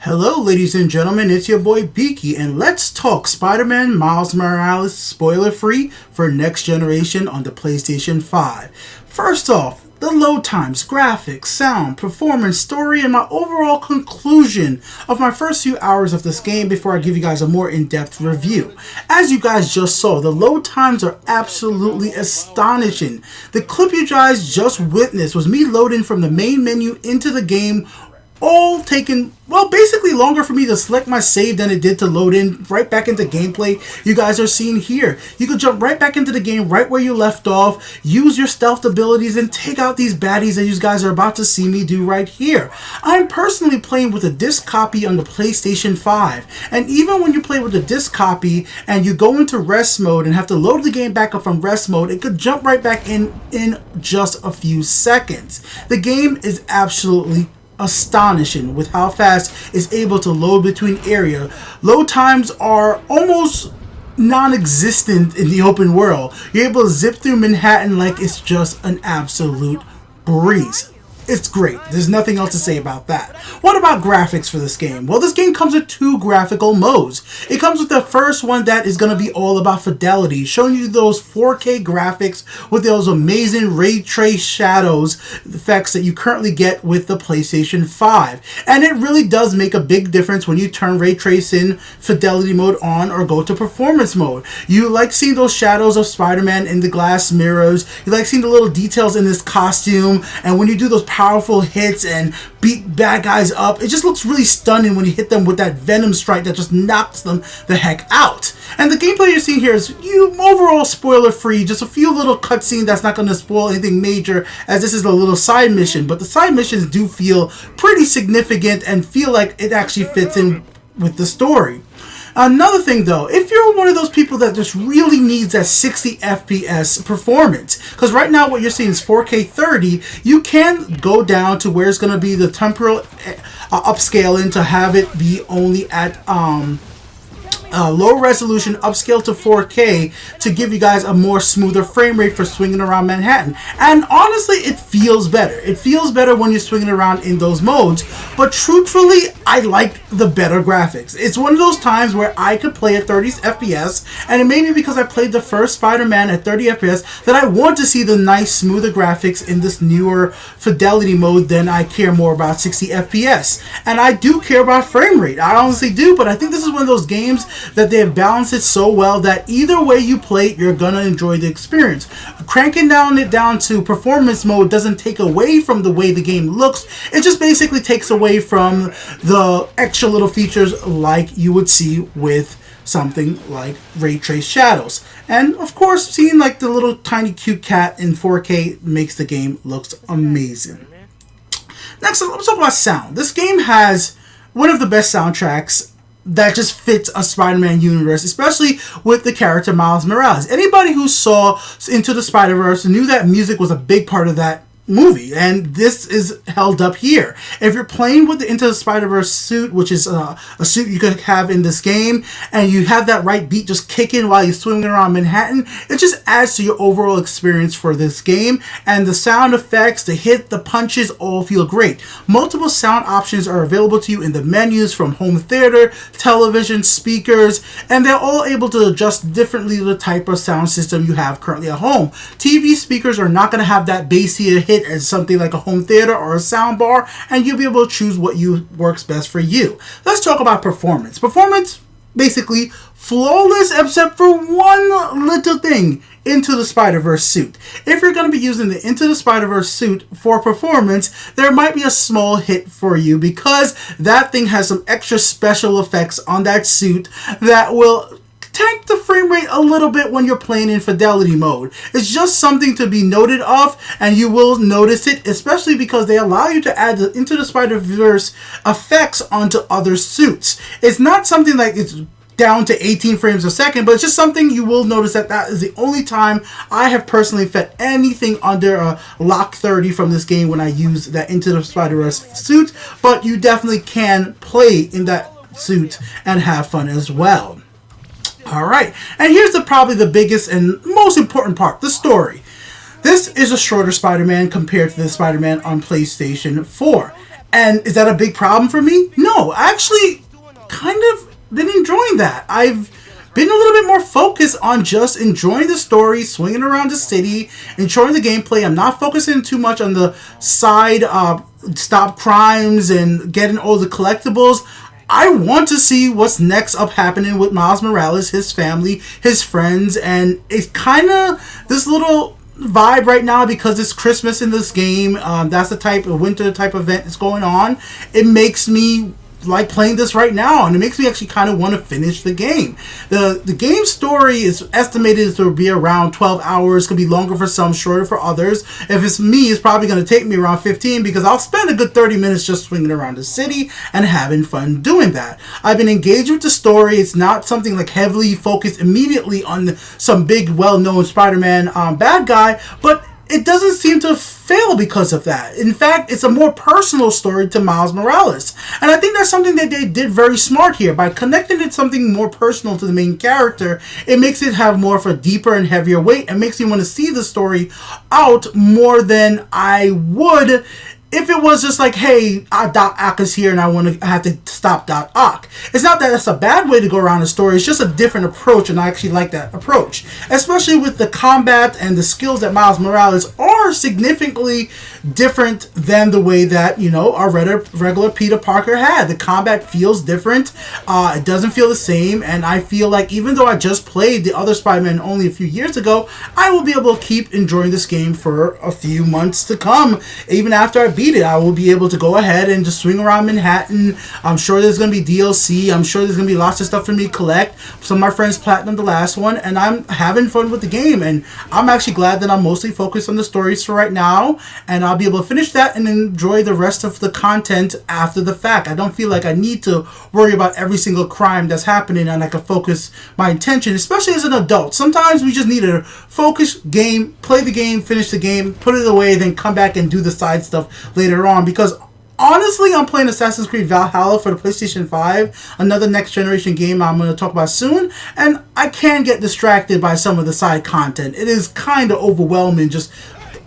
Hello ladies and gentlemen, it's your boy Beaky, and let's talk Spider-Man Miles Morales spoiler-free for next generation on the PlayStation 5. First off, the load times, graphics, sound, performance, story, and my overall conclusion of my first few hours of this game before I give you guys a more in-depth review. As you guys just saw, the load times are absolutely astonishing. The clip you guys just witnessed was me loading from the main menu into the game, all taken, well, basically longer for me to select my save than it did to load in right back into gameplay you guys are seeing here. You can jump right back into the game right where you left off, use your stealth abilities, and take out these baddies that you guys are about to see me do right here. I'm personally playing with a disc copy on the PlayStation 5, and even when you play with the disc copy and you go into rest mode and have to load the game back up from rest mode, it could jump right back in just a few seconds. The game is absolutely astonishing with how fast it's able to load between area. Load times are almost non-existent in the open world. You're able to zip through Manhattan like it's just an absolute breeze. It's great. There's nothing else to say about that. What about graphics for this game? Well, this game comes with two graphical modes. It comes with the first one that is going to be all about fidelity, showing you those 4K graphics with those amazing ray trace shadows effects that you currently get with the PlayStation 5. And it really does make a big difference when you turn ray tracing fidelity mode on or go to performance mode. You like seeing those shadows of Spider-Man in the glass mirrors. You like seeing the little details in this costume. And when you do those powerful hits and beat bad guys up, it just looks really stunning when you hit them with that venom strike that just knocks them the heck out. And the gameplay you're seeing here is overall spoiler free, just a few little cutscenes that's not going to spoil anything major, as this is a little side mission, but the side missions do feel pretty significant and feel like it actually fits in with the story. Another thing though, if you're one of those people that just really needs that 60 FPS performance, because right now what you're seeing is 4K 30, you can go down to where it's going to be the temporal upscaling to have it be only at low resolution upscale to 4K to give you guys a more smoother frame rate for swinging around Manhattan. And honestly, it feels better. It feels better when you're swinging around in those modes, but truthfully, I like the better graphics. It's one of those times where I could play at 30 FPS, and it may be because I played the first Spider-Man at 30 FPS that I want to see the nice smoother graphics in this newer fidelity mode than I care more about 60 FPS. And I do care about frame rate. I honestly do, but I think this is one of those games that they have balanced it so well that either way you play it, you're gonna enjoy the experience. Cranking it down to performance mode doesn't take away from the way the game looks. It just basically takes away from the extra little features like you would see with something like ray trace shadows. And of course, seeing like the little tiny cute cat in 4K makes the game looks amazing. Next, let's talk about sound. This game has one of the best soundtracks that just fits a Spider-Man universe, especially with the character Miles Morales. Anybody who saw Into the Spider-Verse knew that music was a big part of that movie, and this is held up here. If you're playing with the Into the Spider-Verse suit, which is a suit you could have in this game, and you have that right beat just kicking while you're swimming around Manhattan, it just adds to your overall experience for this game. And the sound effects, the hit, the punches all feel great. Multiple sound options are available to you in the menus, from home theater, television, speakers, and they're all able to adjust differently to the type of sound system you have currently at home. TV speakers are not going to have that bassier hit as something like a home theater or a sound bar, and you'll be able to choose what works best for you. Let's talk about performance. Performance, basically flawless except for one little thing: Into the Spider-Verse suit. If you're going to be using the Into the Spider-Verse suit for performance, there might be a small hit for you, because that thing has some extra special effects on that suit that will tank the frame rate a little bit when you're playing in fidelity mode. It's just something to be noted of, and you will notice it, especially because they allow you to add the Into the Spider-Verse effects onto other suits. It's not something like it's down to 18 frames a second, but it's just something you will notice that is the only time I have personally fed anything under a lock 30 from this game when I use that Into the Spider-Verse suit, but you definitely can play in that suit and have fun as well. Alright, and here's probably the biggest and most important part: the story. This is a shorter Spider-Man compared to the Spider-Man on PlayStation 4. And is that a big problem for me? No, I actually kind of been enjoying that. I've been a little bit more focused on just enjoying the story, swinging around the city, enjoying the gameplay. I'm not focusing too much on the side stop crimes and getting all the collectibles. I want to see what's next up happening with Miles Morales, his family, his friends, and it's kind of this little vibe right now because it's Christmas in this game. That's the type of winter type event that's going on. It makes me like playing this right now, and it makes me actually kind of want to finish the game. The game story is estimated to be around 12 hours. Could be longer for some, shorter for others. If it's me, it's probably going to take me around 15 because I'll spend a good 30 minutes just swinging around the city and having fun doing that. I've been engaged with the story. It's not something like heavily focused immediately on some big well-known Spider-Man bad guy, but it doesn't seem to fail because of that. In fact, it's a more personal story to Miles Morales. And I think that's something that they did very smart here. By connecting it to something more personal to the main character, it makes it have more of a deeper and heavier weight and makes me want to see the story out more than I would if it was just like, hey, Doc Ock is here and I have to stop Doc Ock. It's not that that's a bad way to go around the story. It's just a different approach, and I actually like that approach. Especially with the combat and the skills that Miles Morales are significantly different than the way that, you know, our regular Peter Parker had. The combat feels different. It doesn't feel the same, and I feel like even though I just played the other Spider-Man only a few years ago, I will be able to keep enjoying this game for a few months to come. Even after I beat it, I will be able to go ahead and just swing around Manhattan. I'm sure there's going to be DLC. I'm sure there's going to be lots of stuff for me to collect. Some of my friends platinum the last one, and I'm having fun with the game, and I'm actually glad that I'm mostly focused on the stories for right now, and I'll be able to finish that and enjoy the rest of the content after the fact. I don't feel like I need to worry about every single crime that's happening, and I can focus my attention, especially as an adult. Sometimes we just need to focus game, play the game, finish the game, put it away, then come back and do the side stuff later on, because honestly, I'm playing Assassin's Creed Valhalla for the PlayStation 5, another next generation game I'm going to talk about soon, and I can get distracted by some of the side content. It is kind of overwhelming, just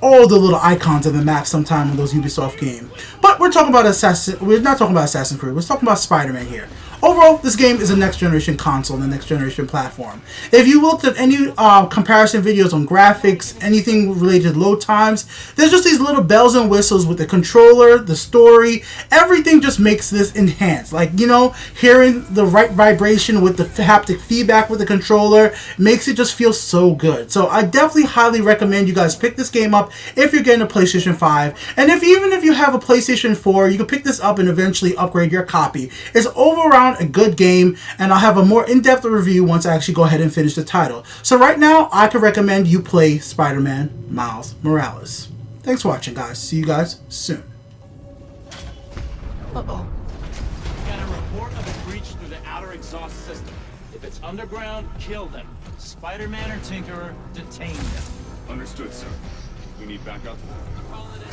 all the little icons of the map sometimes in those Ubisoft games. But we're not talking about Assassin's Creed, we're talking about Spider-Man here. Overall, this game is a next-generation console and a next-generation platform. If you looked at any comparison videos on graphics, anything related to load times, there's just these little bells and whistles with the controller, the story, everything just makes this enhanced. Like, you know, hearing the right vibration with the haptic feedback with the controller makes it just feel so good. So I definitely highly recommend you guys pick this game up if you're getting a PlayStation 5. And even if you have a PlayStation 4, you can pick this up and eventually upgrade your copy. It's overall a good game, and I'll have a more in-depth review once I actually go ahead and finish the title. So right now, I can recommend you play Spider-Man Miles Morales. Thanks for watching, guys. See you guys soon. Uh-oh. Got a report of a breach through the outer exhaust system. If it's underground, kill them. Spider-Man or Tinkerer, detain them. Understood, sir. We need backup. Call it in.